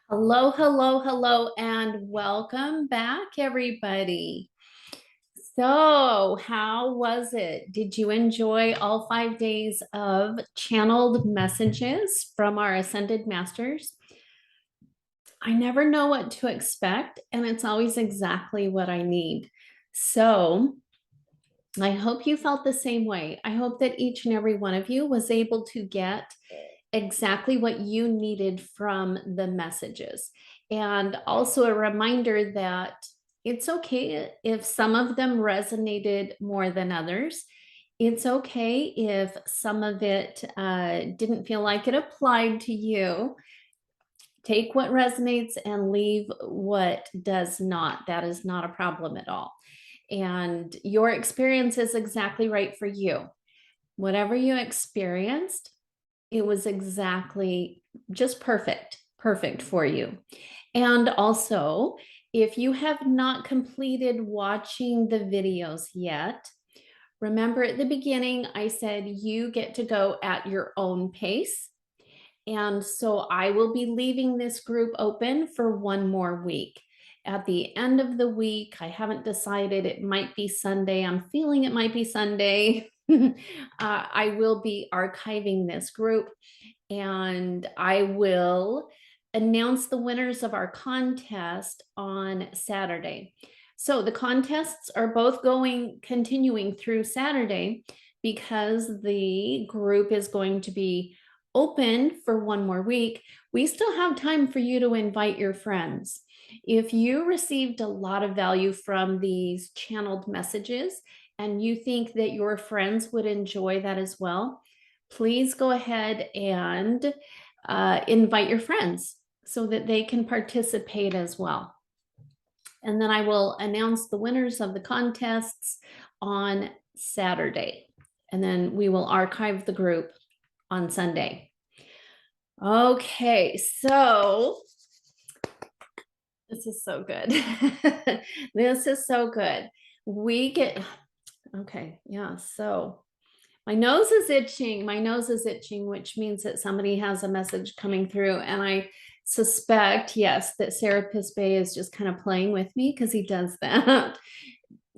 Hello, hello, hello, and welcome back, everybody. So, how was it? Did you enjoy all 5 days of channeled messages from our Ascended Masters? I never know what to expect, and it's always exactly what I need. So, I hope you felt the same way. I hope that each and every one of you was able to get exactly what you needed from the messages. And also a reminder that it's okay if some of them resonated more than others. It's okay if some of it didn't feel like it applied to you. Take what resonates and leave what does not. That is not a problem at all. And your experience is exactly right for you. Whatever you experienced, it was exactly just perfect for you. And also, if you have not completed watching the videos yet, remember at the beginning, I said you get to go at your own pace. And so I will be leaving this group open for one more week. At the end of the week, I haven't decided, it might be Sunday. I'm feeling it might be Sunday. I will be archiving this group and I will announce the winners of our contest on Saturday. So the contests are both continuing through Saturday because the group is going to be open for one more week. We still have time for you to invite your friends. If you received a lot of value from these channeled messages and you think that your friends would enjoy that as well, please go ahead and invite your friends so that they can participate as well. And then I will announce the winners of the contests on Saturday. And then we will archive the group on Sunday. Okay, so this is so good. This is so good. Okay, yeah, so my nose is itching. My nose is itching, which means that somebody has a message coming through. And I suspect, yes, that Serapis Bey is just kind of playing with me because he does that.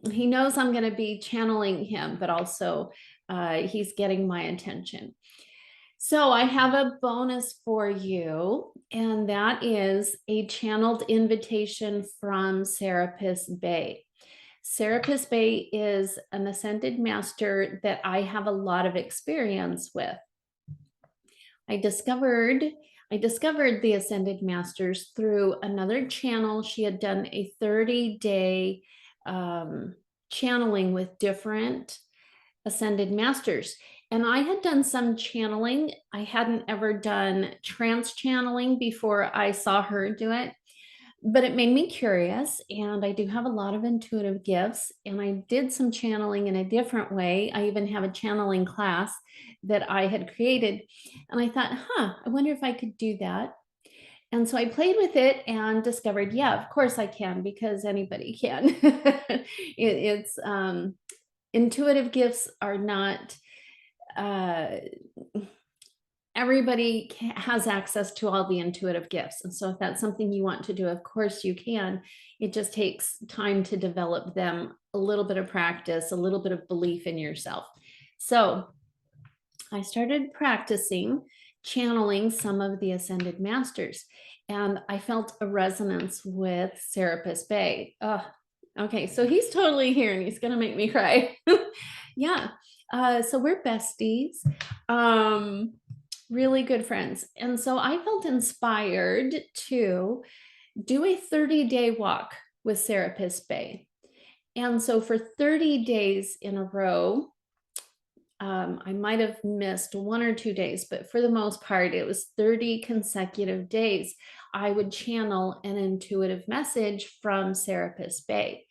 He knows I'm going to be channeling him, but also he's getting my attention. So I have a bonus for you, and that is a channeled invitation from Serapis Bey. Serapis Bey is an ascended master that I have a lot of experience with. I discovered the ascended masters through another channel. She had done a 30-day channeling with different ascended masters. And I had done some channeling. I hadn't ever done trance channeling before I saw her do it, but it made me curious. And I do have a lot of intuitive gifts. And I did some channeling in a different way. I even have a channeling class that I had created. And I thought, I wonder if I could do that. And so I played with it and discovered, yeah, of course I can, because anybody can. It's intuitive gifts are not everybody has access to all the intuitive gifts. And so if that's something you want to do, of course you can. It just takes time to develop them, a little bit of practice, a little bit of belief in yourself. So I started practicing channeling some of the ascended masters, and I felt a resonance with Serapis Bey. Okay, so he's totally here and he's gonna make me cry. Yeah, so we're besties, really good friends. And so I felt inspired to do a 30-day walk with Serapis Bey. And so for 30 days in a row, I might have missed 1 or 2 days, but for the most part, it was 30 consecutive days. I would channel an intuitive message from Serapis Bey.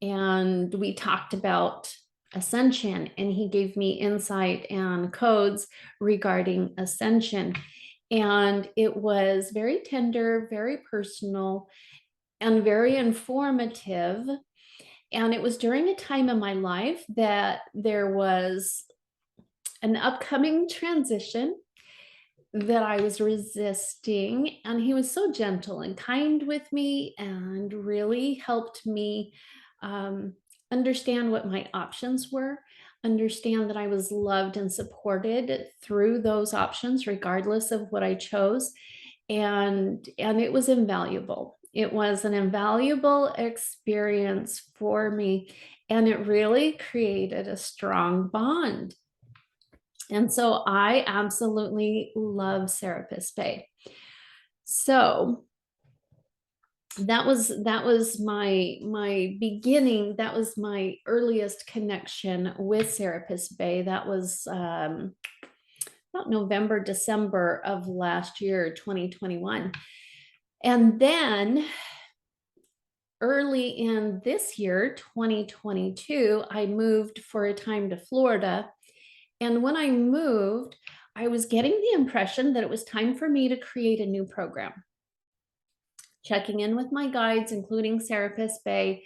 And we talked about Ascension, and he gave me insight and codes regarding Ascension. And it was very tender, very personal, and very informative. And it was during a time in my life that there was an upcoming transition. that I was resisting. And he was so gentle and kind with me and really helped me um, understand what my options were, understand that I was loved and supported through those options, regardless of what I chose. And it was invaluable. It was an invaluable experience for me, and it really created a strong bond. And so I absolutely love Serapis Bey. So that was my beginning. That was my earliest connection with Serapis Bey. That was about November, December of last year, 2021. And then early in this year, 2022, I moved for a time to Florida. And when I moved, I was getting the impression that it was time for me to create a new program. Checking in with my guides, including Serapis Bey,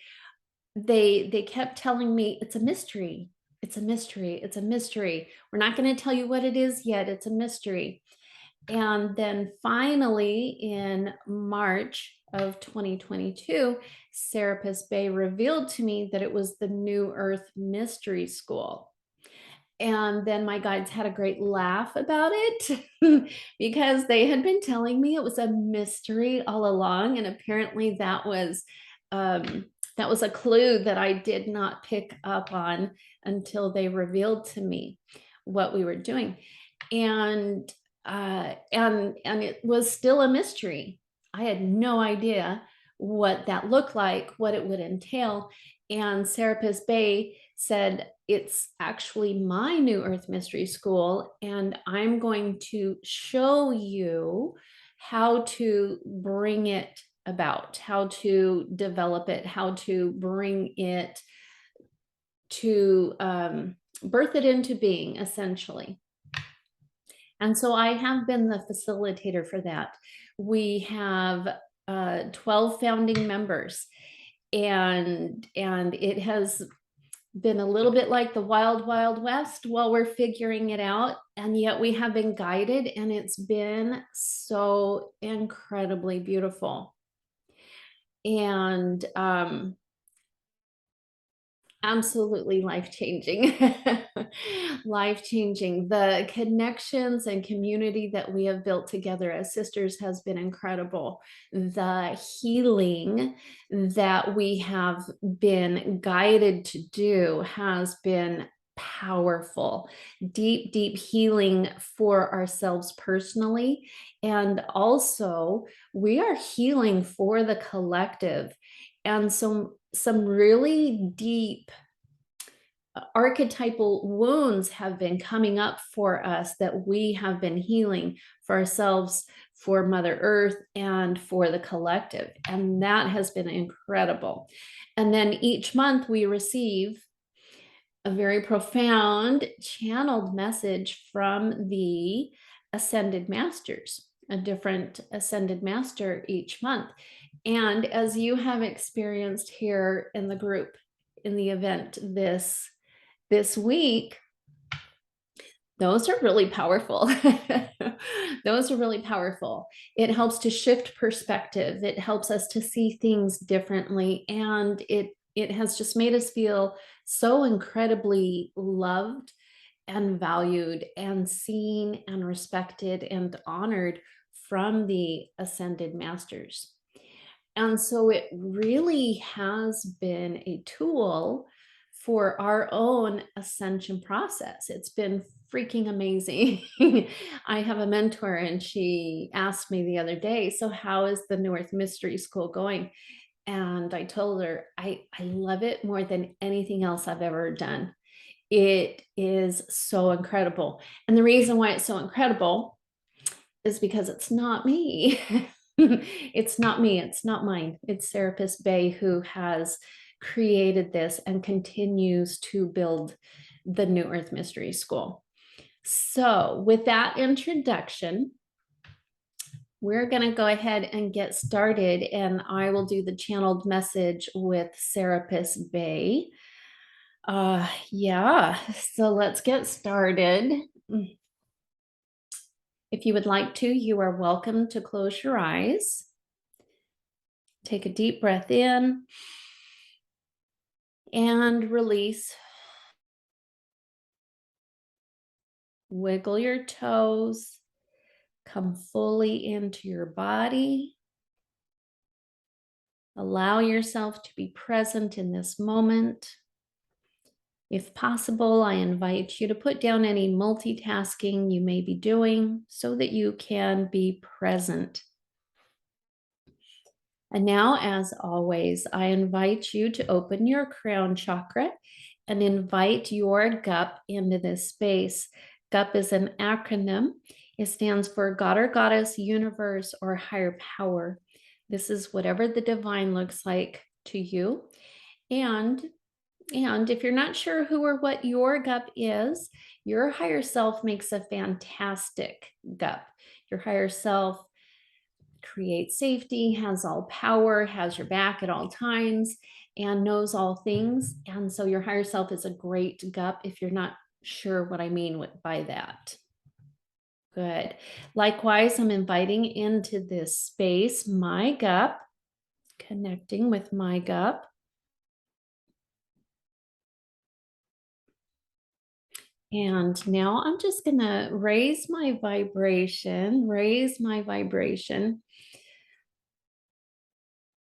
they kept telling me it's a mystery. It's a mystery. It's a mystery. We're not going to tell you what it is yet. It's a mystery. And then finally, in March of 2022, Serapis Bey revealed to me that it was the New Earth Mystery School. And then my guides had a great laugh about it because they had been telling me it was a mystery all along. And apparently that was a clue that I did not pick up on until they revealed to me what we were doing. And it was still a mystery. I had no idea what that looked like, what it would entail. And Serapis Bey said, it's actually my New Earth Mystery School, and I'm going to show you how to bring it about, how to develop it, how to bring it to birth it into being, essentially. And so I have been the facilitator for that. We have 12 founding members, and it has been a little bit like the wild, wild west while we're figuring it out. And yet we have been guided, and it's been so incredibly beautiful. And absolutely life-changing. Life-changing. The connections and community that we have built together as sisters has been incredible. The healing that we have been guided to do has been powerful. Deep, deep healing for ourselves personally. And also, we are healing for the collective. And some really deep archetypal wounds have been coming up for us that we have been healing for ourselves, for Mother Earth, and for the collective. And that has been incredible. And then each month we receive a very profound channeled message from the Ascended Masters, a different Ascended Master each month. And as you have experienced here in the group, in the event this week, those are really powerful. Those are really powerful. It helps to shift perspective. It helps us to see things differently. And it has just made us feel so incredibly loved and valued and seen and respected and honored from the Ascended Masters. And so it really has been a tool for our own ascension process. It's been freaking amazing. I have a mentor, and she asked me the other day, so how is the New Earth Mystery School going? And I told her, I love it more than anything else I've ever done. It is so incredible. And the reason why it's so incredible is because it's not me. It's not me. It's not mine. It's Serapis Bey who has created this and continues to build the New Earth Mystery School. So with that introduction, we're going to go ahead and get started, and I will do the channeled message with Serapis Bey. Yeah, so let's get started. If you would like to, you are welcome to close your eyes. Take a deep breath in and release. Wiggle your toes. Come fully into your body. Allow yourself to be present in this moment. If possible, I invite you to put down any multitasking you may be doing so that you can be present. And now, as always, I invite you to open your crown chakra and invite your GUP into this space. GUP is an acronym. It stands for God or Goddess, Universe, or Higher Power. This is whatever the divine looks like to you. And if you're not sure who or what your GUP is, your higher self makes a fantastic GUP. Your higher self creates safety, has all power, has your back at all times, and knows all things. And so your higher self is a great GUP if you're not sure what I mean by that. Good. Likewise, I'm inviting into this space my GUP, connecting with my GUP. And now I'm just going to raise my vibration.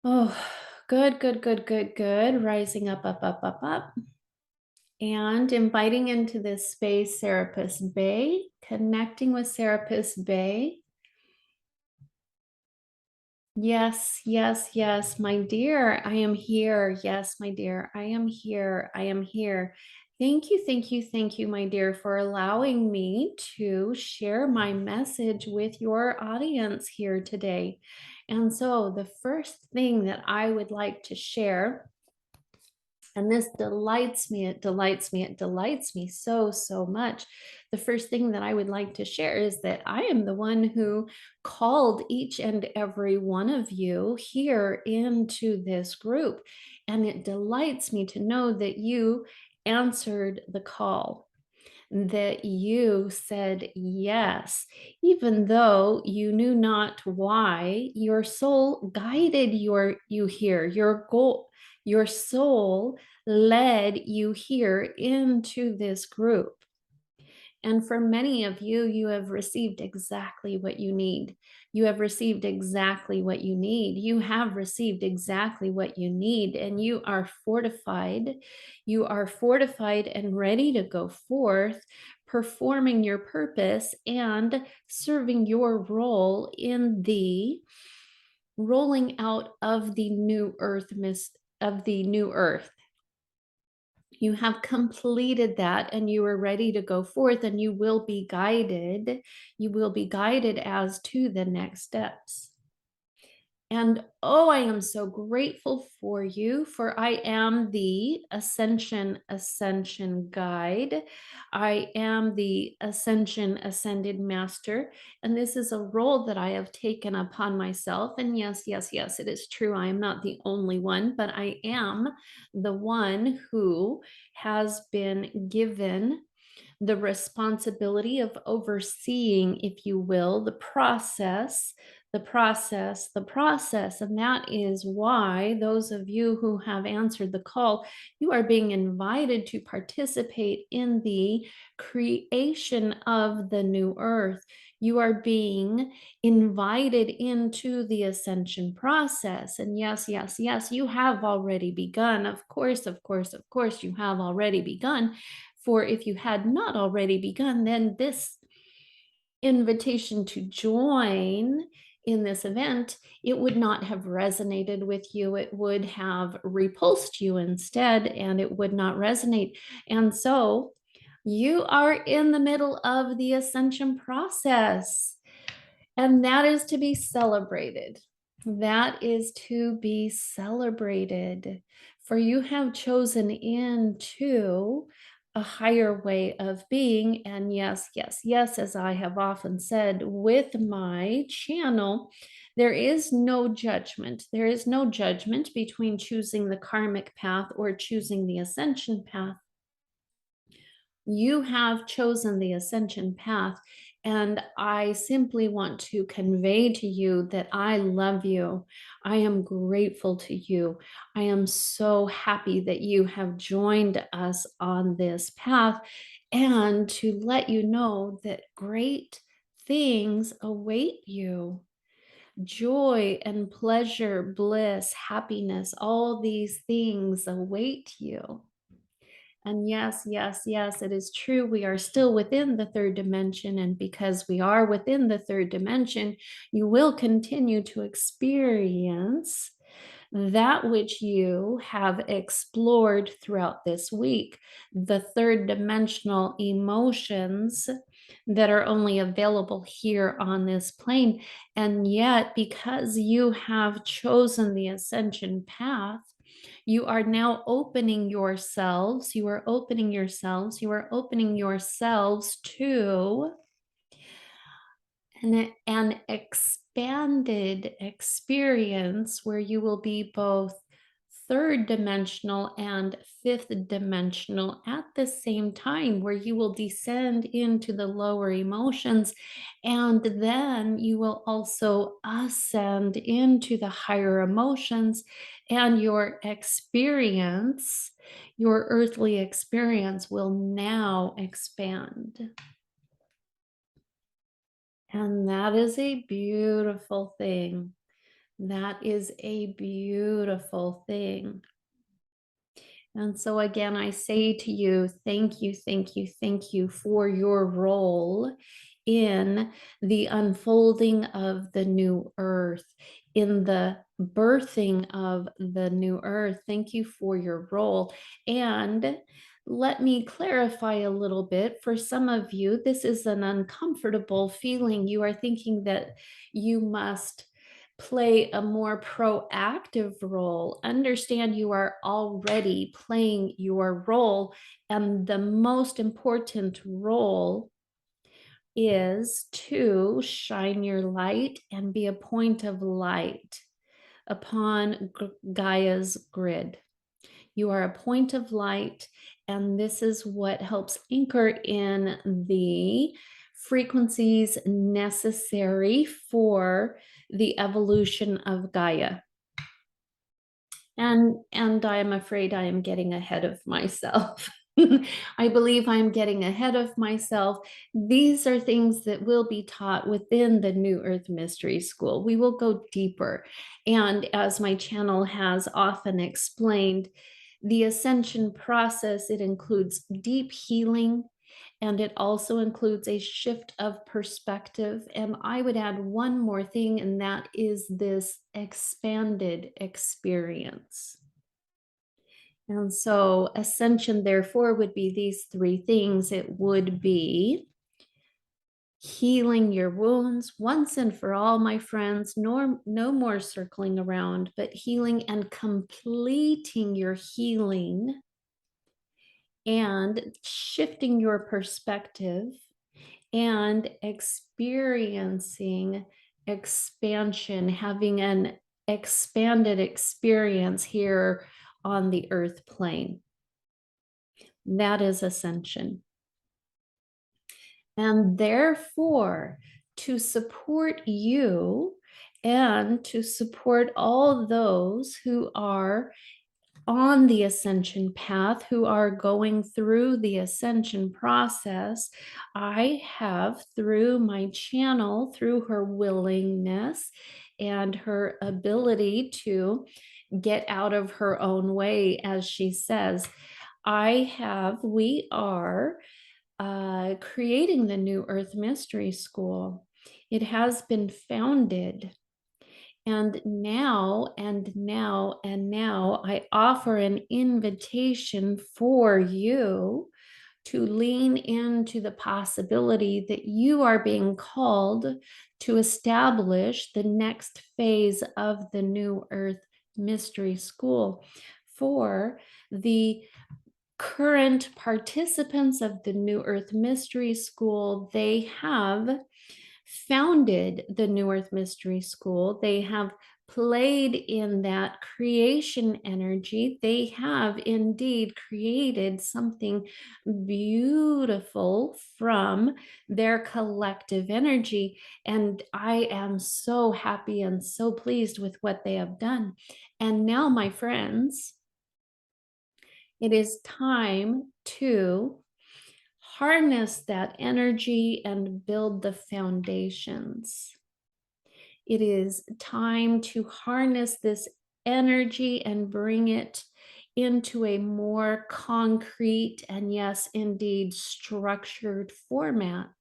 Oh, good, good, good, good, good. Rising up, up, up, up, up. And inviting into this space Serapis Bey, connecting with Serapis Bey. Yes, yes, yes, my dear, I am here. Yes, my dear, I am here. I am here. Thank you, thank you, thank you, my dear, for allowing me to share my message with your audience here today. And so the first thing that I would like to share, and this delights me, it delights me so, so much. The first thing that I would like to share is that I am the one who called each and every one of you here into this group. And it delights me to know that you answered the call, that you said yes, even though you knew not why. Your soul guided you here. Your soul led you here into this group. And for many of you, you have received exactly what you need. You have received exactly what you need. You have received exactly what you need, and you are fortified. You are fortified and ready to go forth, performing your purpose and serving your role in the rolling out of the new earth, of the new earth. You have completed that and you are ready to go forth, and you will be guided. You will be guided as to the next steps. And oh, I am so grateful for you, for I am the Ascension Guide. I am the Ascended Master. And this is a role that I have taken upon myself. And yes, yes, yes, it is true. I am not the only one, but I am the one who has been given the responsibility of overseeing, if you will, the process. And that is why those of you who have answered the call, you are being invited to participate in the creation of the new earth. You are being invited into the ascension process. And yes, yes, yes, you have already begun. Of course, you have already begun. For if you had not already begun, then this invitation to join in this event, it would not have resonated with you. It would have repulsed you instead, and it would not resonate. And so you are in the middle of the ascension process, and that is to be celebrated. That is to be celebrated, for you have chosen into a higher way of being. And yes, yes, yes, as I have often said with my channel, there is no judgment. There is no judgment between choosing the karmic path or choosing the ascension path. You have chosen the ascension path, And I simply want to convey to you that I love you. I am grateful to you. I am so happy that you have joined us on this path, and to let you know that great things await you. Joy and pleasure, bliss, happiness, all these things await you. And yes, yes, yes, it is true. We are still within the third dimension. And because we are within the third dimension, you will continue to experience that which you have explored throughout this week, the third dimensional emotions that are only available here on this plane. And yet, because you have chosen the ascension path, you are now opening yourselves, you are opening yourselves, you are opening yourselves to an expanded experience where you will be both third dimensional and fifth dimensional at the same time, where you will descend into the lower emotions, and then you will also ascend into the higher emotions, and your experience, your earthly experience, will now expand. And that is a beautiful thing. That is a beautiful thing. And so, again, I say to you, thank you, thank you, thank you for your role in the unfolding of the new earth, in the birthing of the new earth. Thank you for your role. And let me clarify a little bit. For some of you, this is an uncomfortable feeling. You are thinking that you must play a more proactive role. Understand you are already playing your role, and the most important role is to shine your light and be a point of light upon Gaia's grid. You are a point of light, and this is what helps anchor in the frequencies necessary for the evolution of Gaia. And I am afraid I am getting ahead of myself. I believe I'm getting ahead of myself. These are things that will be taught within the New Earth Mystery School. We will go deeper. And as my channel has often explained, the ascension process, it includes deep healing, and it also includes a shift of perspective. And I would add one more thing, and that is this expanded experience. And so ascension, therefore, would be these three things. It would be healing your wounds once and for all, my friends. No more circling around, but healing and completing your healing and shifting your perspective and experiencing expansion, having an expanded experience here on the earth plane. That is ascension. And therefore, to support you and to support all those who are on the ascension path, who are going through the ascension process, I have, through my channel, through her willingness and her ability to get out of her own way, as she says, we are creating the New Earth Mystery School. It has been founded. And now, I offer an invitation for you to lean into the possibility that you are being called to establish the next phase of the New Earth Mystery School. For the current participants of the New Earth Mystery School, they have founded the New Earth Mystery School. They have played in that creation energy. They have indeed created something beautiful from their collective energy. And I am so happy and so pleased with what they have done. And now, my friends, it is time to harness that energy and build the foundations. It is time to harness this energy and bring it into a more concrete and, yes, indeed, structured format.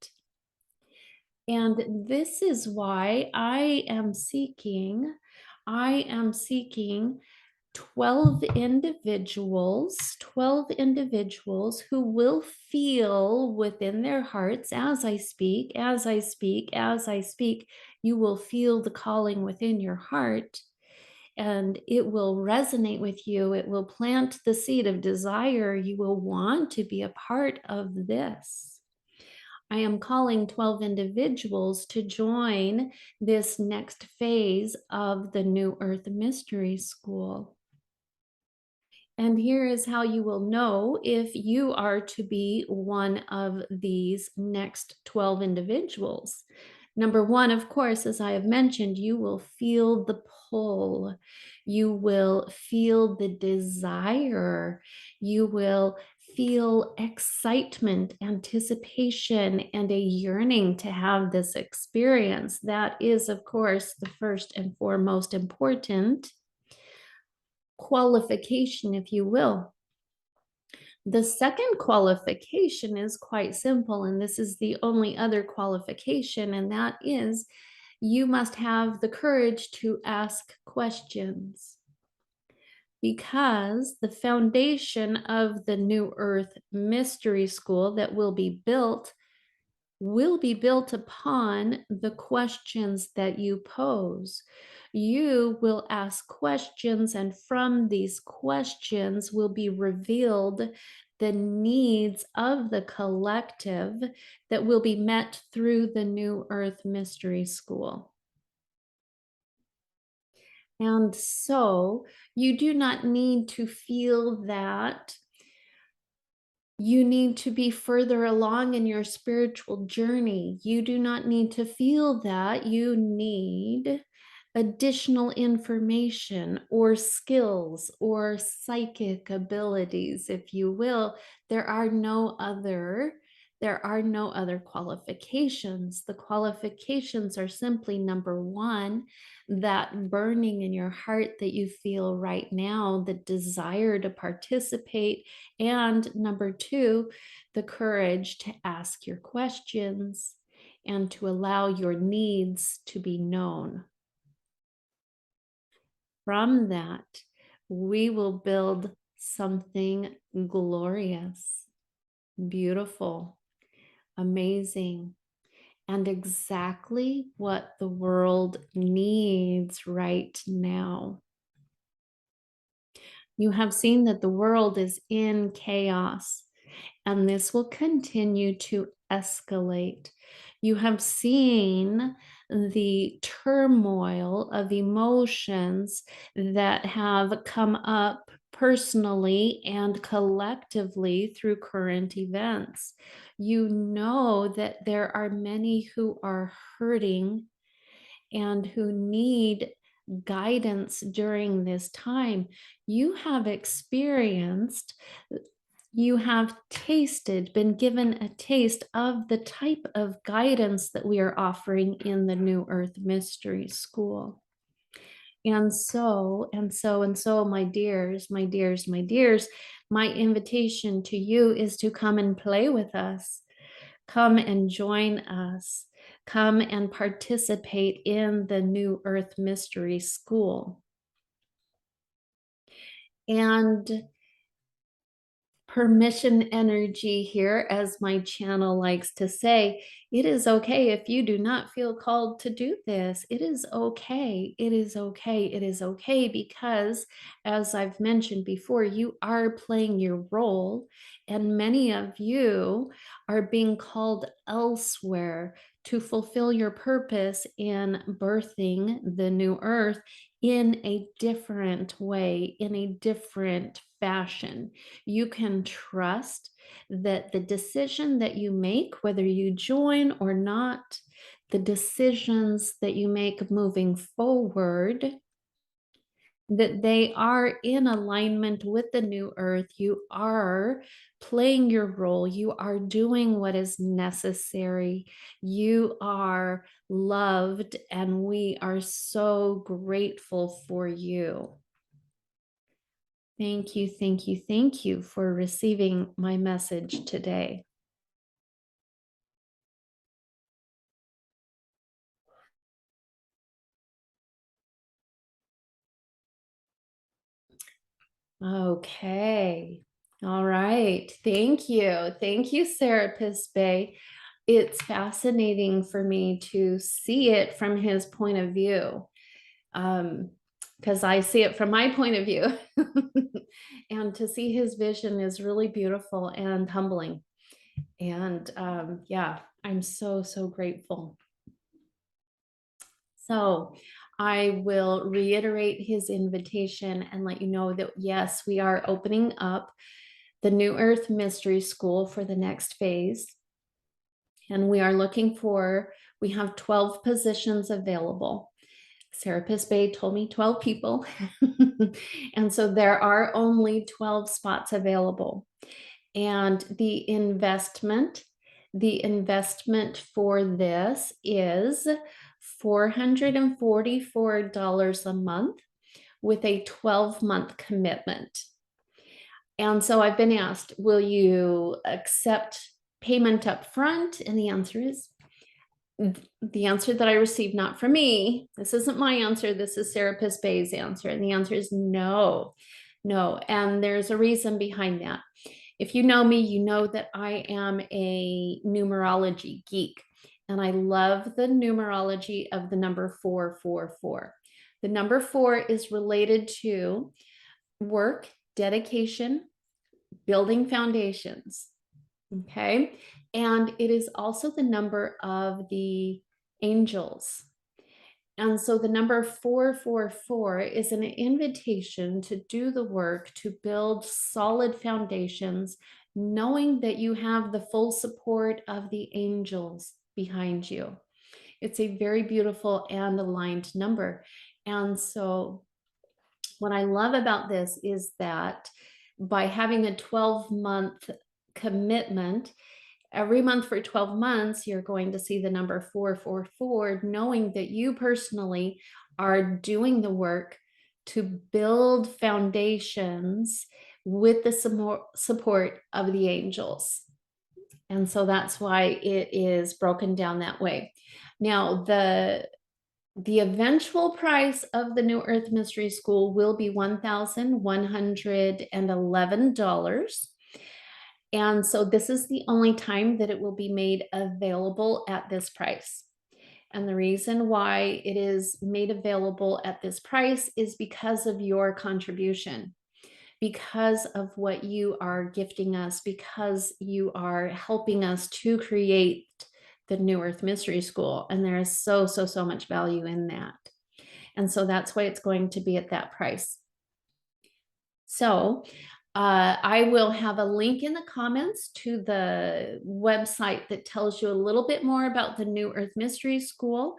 And this is why I am seeking 12 individuals who will feel within their hearts as I speak, you will feel the calling within your heart, and it will resonate with you. It will plant the seed of desire. You will want to be a part of this. I am calling 12 individuals to join this next phase of the New Earth Mystery School. And here is how you will know if you are to be one of these next 12 individuals. Number one, of course, as I have mentioned, you will feel the pull. You will feel the desire. You will feel excitement, anticipation, and a yearning to have this experience. That is, of course, the first and foremost important qualification, if you will. The second qualification is quite simple, and this is the only other qualification, and that is you must have the courage to ask questions. Because the foundation of the New Earth Mystery School that will be built upon the questions that you pose. You will ask questions, and from these questions will be revealed the needs of the collective that will be met through the New Earth Mystery School. And so you do not need to feel that you need to be further along in your spiritual journey. You do not need to feel that you need additional information or skills or psychic abilities, if you will. There are no other qualifications. The qualifications are simply, number one, that burning in your heart that you feel right now, the desire to participate, and number two, the courage to ask your questions and to allow your needs to be known. From that, we will build something glorious, beautiful, amazing, and exactly what the world needs right now. You have seen that the world is in chaos, and this will continue to escalate. You have seen the turmoil of emotions that have come up personally and collectively through current events. You know that there are many who are hurting and who need guidance during this time. You have experienced, you have tasted, been given a taste of the type of guidance that we are offering in the New Earth Mystery School. And so, my dears, my invitation to you is to come and play with us. Come and join us. Come and participate in the New Earth Mystery School. And permission energy here, as my channel likes to say, it is okay if you do not feel called to do this. It is okay. It is okay. It is okay, because as I've mentioned before, you are playing your role, and many of you are being called elsewhere to fulfill your purpose in birthing the new earth in a different way, in a different fashion. You can trust that the decision that you make, whether you join or not, the decisions that you make moving forward, that they are in alignment with the new earth. You are playing your role. You are doing what is necessary. You are loved, and we are so grateful for you. Thank you, thank you, thank you for receiving my message today. Okay. All right. Thank you. Thank you, Serapis Bey. It's fascinating for me to see it from his point of view, because I see it from my point of view. And to see his vision is really beautiful and humbling. And yeah, I'm so, so grateful. So I will reiterate his invitation and let you know that, yes, we are opening up the New Earth Mystery School for the next phase. And we are looking for, we have 12 positions available. Serapis Bey told me 12 people. And so there are only 12 spots available. And the investment for this is $444 a month with a 12-month commitment. And so I've been asked, will you accept payment up front? And the answer that I received, not from me, this isn't my answer, this is Serapis Bey's answer. And the answer is no. And there's a reason behind that. If you know me, you know that I am a numerology geek, and I love the numerology of the number 444. The number 4 is related to work, dedication, building foundations. Okay. And it is also the number of the angels. And so the number 444 is an invitation to do the work, to build solid foundations, knowing that you have the full support of the angels behind you. It's a very beautiful and aligned number. And so what I love about this is that by having a 12-month commitment, every month for 12 months, you're going to see the number 444, knowing that you personally are doing the work to build foundations with the support of the angels. And so that's why it is broken down that way. Now, the eventual price of the New Earth Mystery School will be $1,111. And so this is the only time that it will be made available at this price. And the reason why it is made available at this price is because of your contribution, because of what you are gifting us, because you are helping us to create the New Earth Mystery School. And there is so, so, so much value in that. And so that's why it's going to be at that price. So I will have a link in the comments to the website that tells you a little bit more about the New Earth Mystery School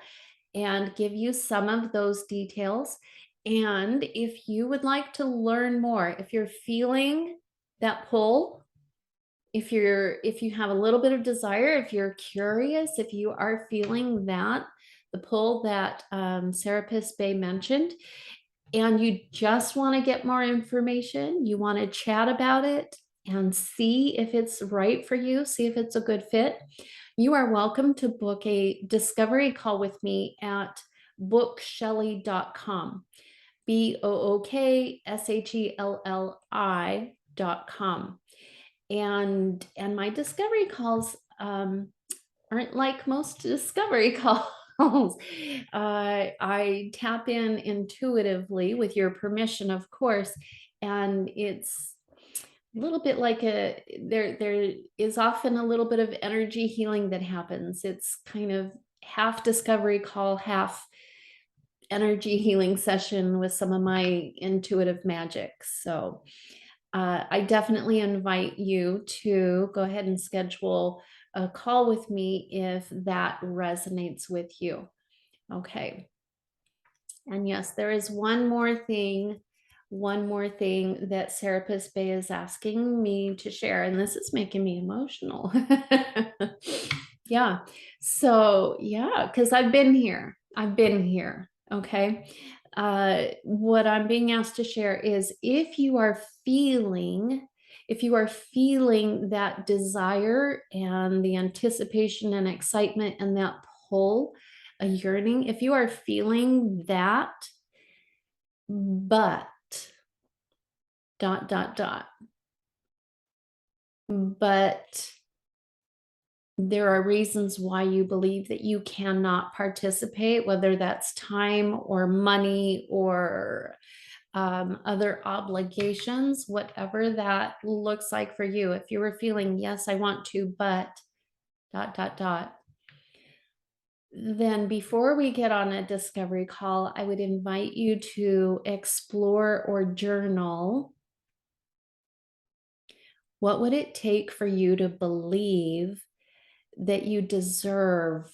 and give you some of those details. And if you would like to learn more, if you're feeling that pull, if you have a little bit of desire, if you're curious, if you are feeling that, the pull that Serapis Bey mentioned, and you just want to get more information, you want to chat about it and see if it's right for you, see if it's a good fit, you are welcome to book a discovery call with me at bookshelly.com, BOOKSHELLI.com. And my discovery calls aren't like most discovery calls. I tap in intuitively with your permission, of course, and it's little bit like there is often a little bit of energy healing that happens. It's kind of half discovery call, half energy healing session with some of my intuitive magic. So I definitely invite you to go ahead and schedule a call with me if that resonates with you. Okay. And yes, there is one more thing that Serapis Bey is asking me to share, and this is making me emotional. Yeah. So, yeah, because I've been here. I've been here. Okay. What I'm being asked to share is if you are feeling that desire and the anticipation and excitement and that pull, a yearning, if you are feeling that, but dot, dot, dot, but there are reasons why you believe that you cannot participate, whether that's time or money or other obligations, whatever that looks like for you. If you were feeling, yes, I want to, but dot, dot, dot, then before we get on a discovery call, I would invite you to explore or journal. What would it take for you to believe that you deserve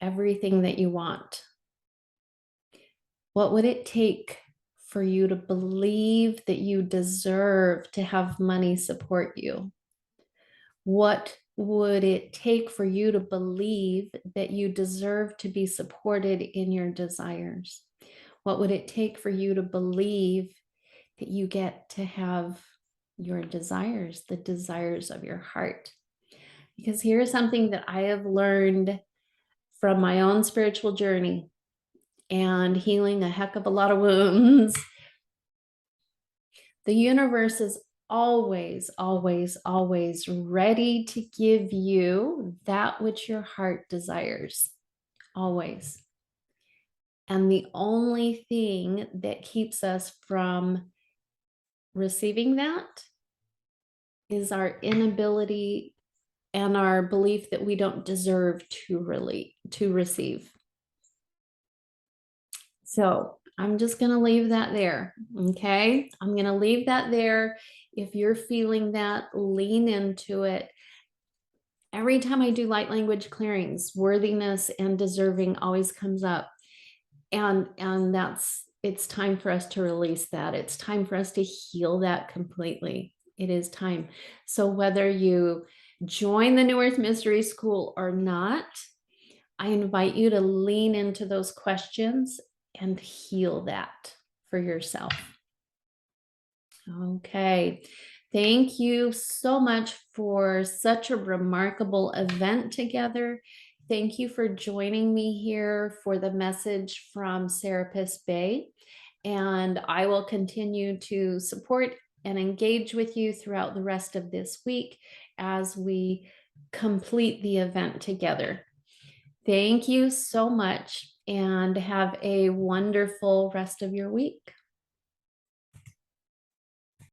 everything that you want? What would it take for you to believe that you deserve to have money support you? What would it take for you to believe that you deserve to be supported in your desires? What would it take for you to believe that you get to have your desires, the desires of your heart? Because here's something that I have learned from my own spiritual journey and healing a heck of a lot of wounds. The universe is always, always, always ready to give you that which your heart desires. Always. And the only thing that keeps us from receiving that is our inability and our belief that we don't deserve to receive. So I'm just going to leave that there. Okay. I'm going to leave that there. If you're feeling that, lean into it. Every time I do light language clearings, worthiness and deserving always comes up. And it's time for us to release that. It's time for us to heal that completely. It is time. So whether you join the New Earth Mystery School or not, I invite you to lean into those questions and heal that for yourself. Okay. Thank you so much for such a remarkable event together. Thank you for joining me here for the message from Serapis Bey. And I will continue to support and engage with you throughout the rest of this week as we complete the event together. Thank you so much and have a wonderful rest of your week.